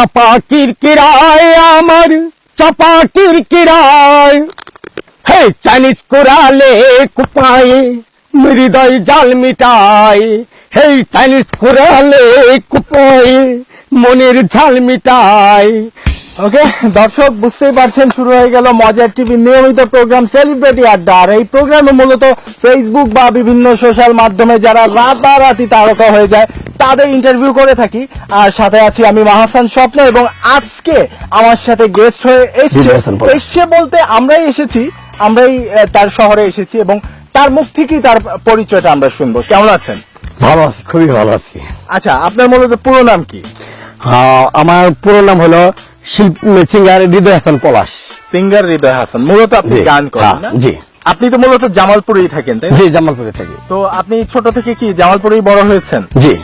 চাপা কিরকিরায় আমার চাপা কিরকিরায় হে চাইনিজ কোরালে কুপায়ে হৃদয় জাল মিটায় হে চাইনিজ কোরালে কুপায়ে মনের ঝাল মিটায়। ওকে দর্শক বুঝতেই পারছেন, শুরু হয়ে গেল মজার টিভির নিয়মিত প্রোগ্রাম সেলিব্রিটি আড্ডা। আর এই প্রোগ্রামে মূলত ফেসবুক বা বিভিন্ন সোশ্যাল মাধ্যমে যারা রাতারাতি তারকা হয়ে যায় তাদের ইন্টারভিউ করে থাকি। আর সাথে আছি আমি মাহসান স্বপ্ন, এবং আজকে আমার সাথে গেস্ট হয়ে এসছে বলতে আমরাই এসেছি, আমরাই তার শহরে এসেছি এবং তার মুখ থেকেই তার পরিচয়টা আমরা শুনবো। কেমন আছেন? ভালো আছি, খুবই ভালো আছি। আচ্ছা, আপনার মূলত পুরো নাম কি? আমার পুরো নাম হলো সিঙ্গার হৃদয় হাসান পলাশ। সিঙ্গার হৃদয় হাসান। মূলত আপনি গান করেন না? জি। আপনি তো মূলত জামালপুরেই থাকেন, তাই না? জি, জামালপুরে থাকি। তো আপনি ছোট থেকে কি জামালপুরেই বড় হয়েছেন? জি।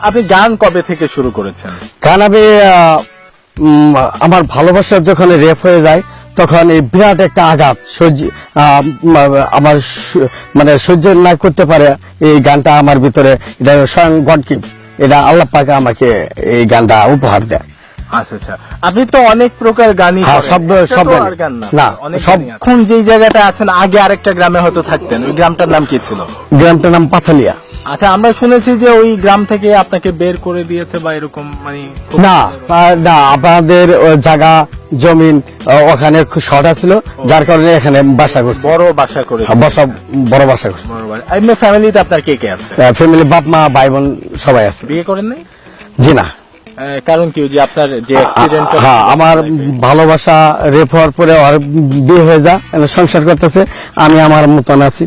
আপনি গান কবে থেকে শুরু করেছেন? কারণ আমি আমার ভালোবাসা যখন রেপ হয়ে যায় তখন এই বিরাট একটা আঘাত আমার মানে সহ্য না করতে পারে এই গানটা আমার ভিতরে, এটা স্বয়ং গড গিফট, এটা আল্লাহ পাক আমাকে এই গানটা উপহার দেয়। আচ্ছা আচ্ছা, আপনি তো অনেক প্রকার গানই করেন। এখন যেই জায়গাটা আছেন, আগে আরেকটা গ্রামে হয়তো থাকতেন, ওই গ্রামটার নাম কি ছিল? গ্রামটার নাম পাথালিয়া। আচ্ছা, আমরা শুনেছি যে ওই গ্রাম থেকে আপনাকে বের করে দিয়েছে বা এরকম, মানে না না, আপনাদের জায়গা জমিন ওখানে খুব শর্ট ছিল, যার কারণে এখানে বাসা করছি। বড় বাসা করে বড় বাসা করছি। এমনি ফ্যামিলিতে আপনার কে কে আছে? ফ্যামিলি বাপ মা ভাই বোন সবাই আছে। বিয়ে করেন নাই? জি না। কারণ কি, যে আপনার যে অ্যাক্সিডেন্ট? হ্যাঁ, আমার ভালোবাসা রেপ হওয়ার পরে আর বিয়ে হয়ে যা, সংসার করতেছে, আমি আমার মতন আছি।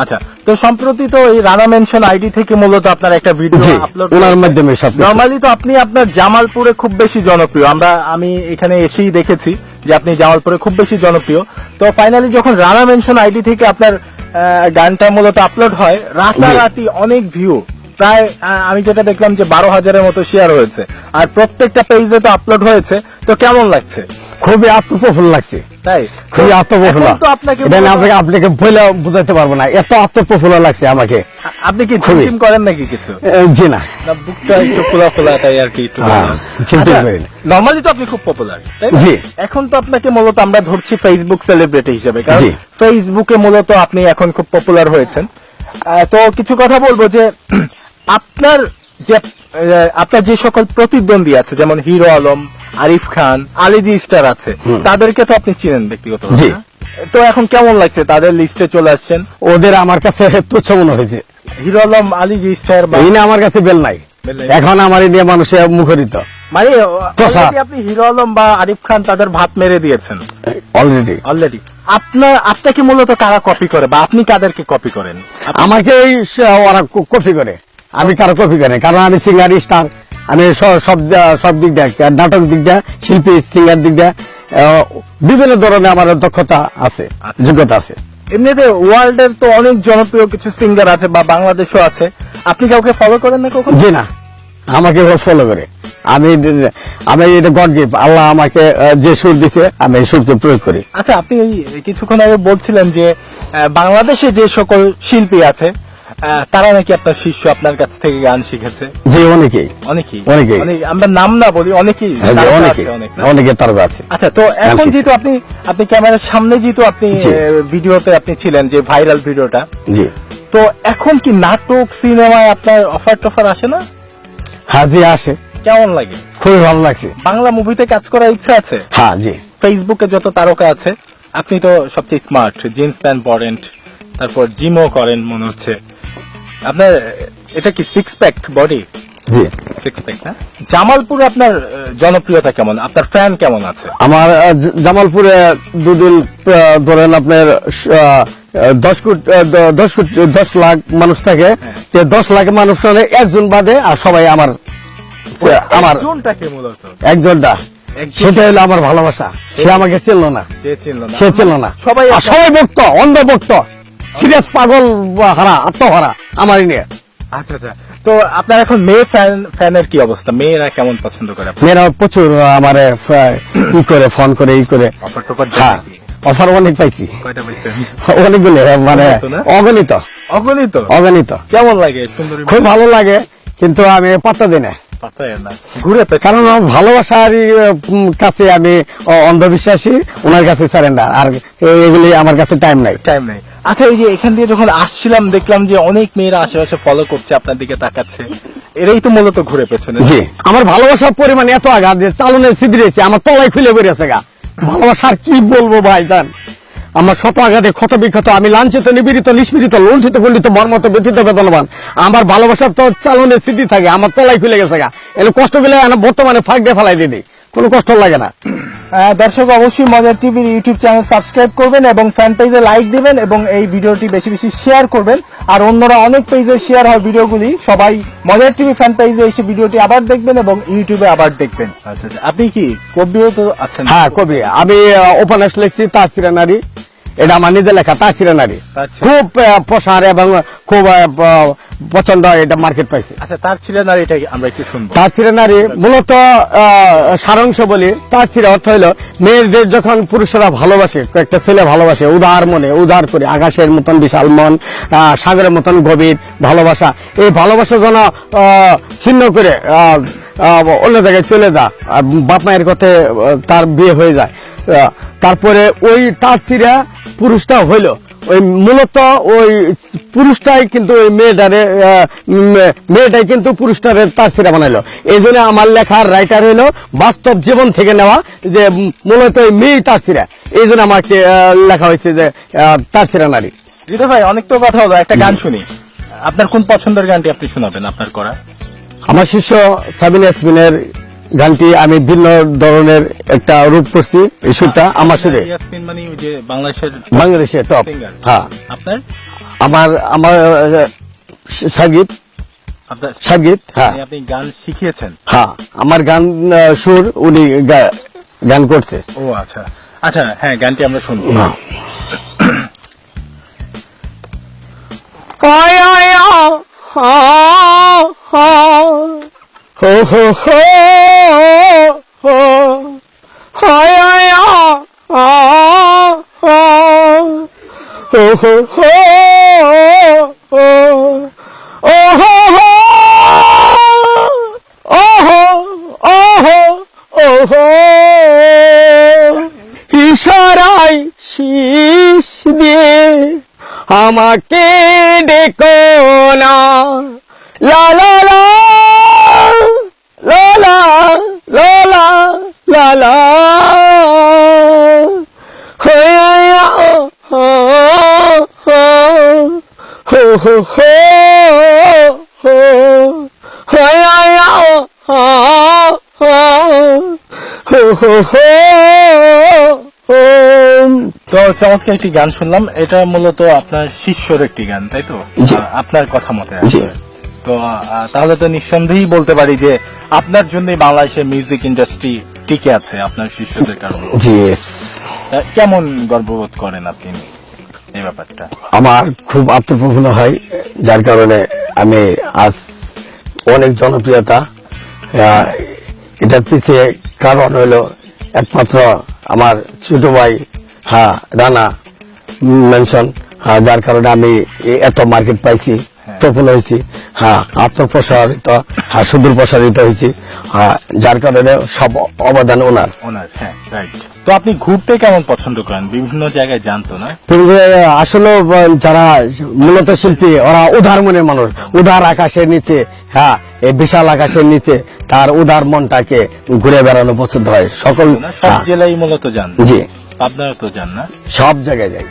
আচ্ছা, তো সম্প্রতি তো এই রানা মেনশন আইডি থেকে মূলত আপনার একটা ভিডিও আপলোড, ওনার মাধ্যমে সব। নরমালি তো আপনি আপনার জামালপুরে খুব বেশি জনপ্রিয়, আমি এখানে এসেই দেখেছি যে আপনি জামালপুরে খুব বেশি জনপ্রিয়। তো ফাইনালি যখন রানা মেনশন আইডি থেকে আপনার গানটা মূলত আপলোড হয়, রাতারাতি অনেক ভিউ, প্রায় আমি যেটা দেখলাম যে 12,000-এর মতো শেয়ার হয়েছে, আর প্রত্যেকটা পেজে তো আপলোড হয়েছে। তো কেমন লাগছে? খুবই আত্মপ্রফুল্ল লাগছে। তাই? খুবই আত্মপ্রফুল্ল। আপনাকে বলে বোঝাতে পারবো না, এত আত্মপ্রফুল্ল লাগছে আমাকে। আপনি কি ঝিমঝিম করেন নাকি কিছু? জি না, বুকটা একটু খোলা তাই আর কি একটু। নরমালি তো আপনি খুব পপুলার, তাই না? জি। এখন তো আপনাকে মূলত আমরা ধরছি ফেসবুক সেলিব্রিটি হিসেবে, কারণ ফেসবুকে মূলত আপনি এখন খুব পপুলার হয়েছেন। তো কিছু কথা বলবো যে আপনার যে সকল প্রতিদ্বন্দ্বী আছে, যেমন হিরো আলম, আরিফ খান, আলিজি স্টার আছে, তাদেরকে তো আপনি চিনেন ব্যক্তিগতভাবে। তো এখন কেমন লাগছে তাদের লিস্টে চলে আসছেন? ওদের আমার কাছে তুচ্ছ মনে হয়েছে। হিরো আলম, আলিজি স্টার আমার কাছে বেল নাই, এখন আমার নিয়ে মানুষের মুখরিত। মানে আপনি হিরো আলম বা আরিফ খান তাদের ভাত মেরে দিয়েছেন অলরেডি। আপনাকে মূলত কারা কপি করে বা আপনি কাদেরকে কপি করেন? আমাকে ওরা কপি করে, আমি কারো কপি করে, কারণ আমি সিঙ্গার স্টার, আমি সব দিক দিয়ে, নাটক দিক দিয়ে, শিল্পী সিঙ্গার দিক দিয়ে বিভিন্ন ধরনের আমার দক্ষতা আছে, যোগ্যতা আছে। এমনিতে ওয়ার্ল্ড এর তো অনেক জনপ্রিয় কিছু সিঙ্গার আছে বা বাংলাদেশও আছে, আপনি কাউকে ফলো করেন না কখনো? জি না, আমাকে ফলো করে। আমি এটা গড গিফট, আল্লাহ আমাকে যে সুর দিছে আমি এই সুরকে প্রয়োগ করি। আচ্ছা, আপনি কিছুক্ষণ আগে বলছিলেন যে বাংলাদেশে যে সকল শিল্পী আছে তারা নাকি আপনার শিষ্য, আপনার কাছ থেকে গান শিখেছে। জি, অনেকেই। আমরা নাম না বলি, অনেকে তার আছে। আচ্ছা, তো এখন যেহেতু আপনি ক্যামেরার সামনে, যেহেতু আপনি ভিডিওতে আপনি ছিলেন, যে ভাইরাল ভিডিওটা, জি, তো এখন কি নাটক সিনেমায় আপনার অফার টফার আসে না? হ্যাঁ জি, আসে। কেমন লাগে? খুবই ভালো লাগছে। বাংলা মুভিতে কাজ করার ইচ্ছা আছে? হ্যাঁ জি। ফেসবুকে যত তারকা আছে, আপনি তো সবচেয়ে স্মার্ট, জিন্স প্যান্ট পরেন, তারপর জিমও করেন মনে হচ্ছে আপনার। এটা কি সিক্স প্যাক বডি? জি, সিক্স প্যাক না? জামালপুরে আপনার জনপ্রিয়তা কেমন, আপনার ফ্যান কেমন আছে? আমার জামালপুরে দুদিন ধরেন আপনার 10 লাখ মানুষ থাকে, 10 লাখ মানুষ একজন বাদে, আর সবাই আমার একজনটা, সেটা হলো আমার ভালোবাসা। সে আমাকে চিনল না, সে চিনল না, সবাই ভক্ত, অন্ধ ভক্ত, সিরিয়াস পাগল হারা, আত্মহারা আমারই নিয়ে। আচ্ছা আচ্ছা, তো আপনার এখন মেয়ে ফ্যানের কি অবস্থা? মেয়েরা কেমন পছন্দ করে? মেয়েরা প্রচুর আমার ই করে, ফোন করে, ই করে। অফার অনেক পাইছি। অনেকগুলো, মানে অগণিত। কেমন লাগে? খুব ভালো লাগে, কিন্তু আমি পাত্তা দিই না। পাতায় না ঘুরে পেয়েছেন। কারণ আমার ভালোবাসার কাছে আমি অন্ধবিশ্বাসী, ওনার কাছে সারেন্ডার, আর এগুলি আমার কাছে টাইম নাই। টাইম নেই। আচ্ছা, এই যে এখান দিয়ে যখন আসছিলাম দেখলাম যে অনেক মেয়েরা আশেপাশে ফলো করছে, আপনার দিকে তাকাচ্ছে, এরাই তো মূলত ঘুরে পেছনে। জি, আমার ভালোবাসার পরিমাণ এত আঘাত যে চালনের সিদ্ধি রয়েছে, আমার তলায় খুলে বেরিয়েছে গা। ভালোবাসার কি বলবো ভাই জান, আমার শত আঘাতে ক্ষত বিক্ষত, আমি লাঞ্ছিত, নিপীড়িত, নিষ্পীড়িত, লুণ্ঠিত, পণ্ডিত, মর্মত, ব্যথিত, বেদনবান। আমার ভালোবাসার তো চালনের স্মৃতি থাকে, আমার তলায় খুলে গেছে গা। এগুলো কষ্ট পেলে বর্তমানে ফাঁক দিয়ে ফেলাই দিই, কোনো কষ্ট লাগে না। দর্শক অবশ্যই মজার টিভির ইউটিউব চ্যানেল সাবস্ক্রাইব করবেন এবং ফ্যান পেজে লাইক দিবেন এবং এই ভিডিওটি বেশি বেশি শেয়ার করবেন। আর অন্যরা অনেক পেজে শেয়ার হয় ভিডিওগুলি, সবাই মজার টিভি ফ্যান পেজে এসে ভিডিওটি আবার দেখবেন এবং ইউটিউবে আবার দেখবেন। আচ্ছা, আপনি কি কবিও তো আছেন? হ্যাঁ, কবি। আমি উপন্যাস লিখছি তাসিরা নারী, এটা আমার নিজে লেখা তাসিরা নারী। খুব প্রসার এবং খুব পছন্দ, এটা মার্কেট পাইছে। আচ্ছা, তার ছিলেন আর এটা আমরা একটু শুনবো। তাসিরা নারী মূলত সারাংশ বলি, তাসিরা অর্থ হইলো মেয়েদের যখন পুরুষরা ভালোবাসে, একটা ছেলে ভালোবাসে উদার মনে, উদার করে, আকাশের মতন বিশাল মন, সাগরের মতন গভীর ভালোবাসা, এই ভালোবাসা যেন ছিন্ন করে অন্য জায়গায় চলে যায়, বাপ মায়ের কথা তার বিয়ে হয়ে যায়, তারপরে ওই তাসিরা পুরুষটা হইলো ওই মূলত ওই পুরুষটাই কিন্তু ওই মেয়েটাই কিন্তু পুরুষটারে তাসিরা বানাইলো। এই জন্য আমার লেখার রাইটার হইলো বাস্তব জীবন থেকে নেওয়া, যে মূলত ওই মেয়ে তাসিরা, এই জন্য আমাকে লেখা হয়েছে যে তাসিরা নারী। হৃদয় ভাই, অনেক তো কথা হলো, একটা গান শুনি। আপনার কোন পছন্দের গানটি আপনি শোনাবেন আপনার করা? আমার শিষ্য সাবিনা ইয়াসমিনের গানটি আমি ভিন্ন ধরনের একটা রূপ করছি, এই সুরটা আমার সুরে। ইয়াসমিন মানে ওই যে বাংলাদেশের টপ। হ্যাঁ, আপনার আমার সঙ্গীত। হ্যাঁ, আপনি গান শিখিয়েছেন? হ্যাঁ, আমার গান সুর উনি গান করছে। ও আচ্ছা আচ্ছা, হ্যাঁ, গানটি আমরা শুনবো। হো হো হো হো হায় আয় হো হো হো ও হো হো ওহো ইশারায় শীষ দিয়ে আমাকে ডেকো না, লা লা লা লা লা লা লা লা লা হো হো হো তো চমৎকার একটি গান শুনলাম, এটা মূলত আপনার শিষ্যর একটি গান, তাই তো? আপনার কথা মতে। তো তাহলে তো নিঃসন্দেহেই বলতে পারি যে আপনার জন্যই বাংলাদেশের মিউজিক ইন্ডাস্ট্রি টিকে আছে, আপনার শিষ্যদের কারণে। কেমন গর্ববোধ করেন আপনি এই ব্যাপারটা? আমার খুব আত্মপ্রফুল্ল হয়, যার কারণে আমি আজ অনেক জনপ্রিয়তা। এটার পিছিয়ে কারণ হলো একমাত্র আমার ছোট ভাই রানা মেনশন, যার কারণে আমি এত মার্কেট পাইছি, প্রফুল্ল হয়েছি, আত্মপ্রসারিত, সুদূর প্রসারিত হয়েছি, যার কারণে সব অবদান ওনার। হ্যাঁ, রাইট। তো আপনি ঘুরতে কেমন পছন্দ করেন? বিভিন্ন জায়গায় জানতো না আসলে যারা মূলত শিল্পী, ওরা উদার মনের মানুষ, উদার আকাশের নিচে, এই বিশাল আকাশের নিচে তার উদার মনটাকে ঘুরে বেড়ানো পছন্দ হয়। সব জেলায় মূলত যান? জি। আপনারা তো যান না? সব জায়গায় যাই।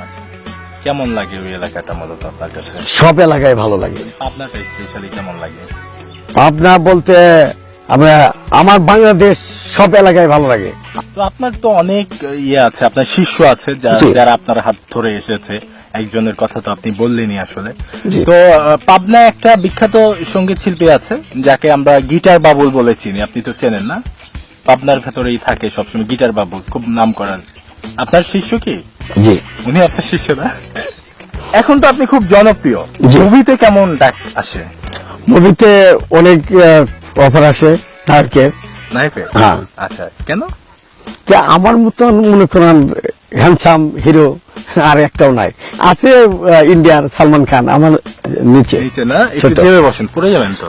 কেমন লাগে ওই এলাকাটা মূলত আপনার কাছে? সব এলাকায় ভালো লাগে। আপনার স্পেশালি কেমন লাগে? পাবনা বলতে আমার বাংলাদেশ সব এলাকায় ভালো লাগে। তো আপনার তো অনেক আছে, আপনার শিষ্য আছে যারা আপনার হাত ধরে এসেছে, একজনের কথা তো আপনি বললেনই আসলে। তো পাবনায় একটা বিখ্যাত সঙ্গীত শিল্পী আছে যাকে আমরা গিটার বাবুল বলে চিনি, আপনি তো চেনেন না? পাবনার ভেতরেই থাকে সবসময়, গিটার বাবুল, খুব নাম করার। আপনার শিষ্য কি? জি। উনি আপনার শিষ্য না? এখন তো আপনি খুব জনপ্রিয়, মুভিতে কেমন ডাক আসে? মুভিতে অনেক অফার আসে নায়কের। হ্যাঁ। আচ্ছা, কেন? আমার মতন মনে করেন হ্যান্ডসাম হিরো আর একটাও নাই। আছে ইন্ডিয়ার সালমান খান, আমার নিচে না, একটু চেপে বসেন, পড়ে যাবেন তো।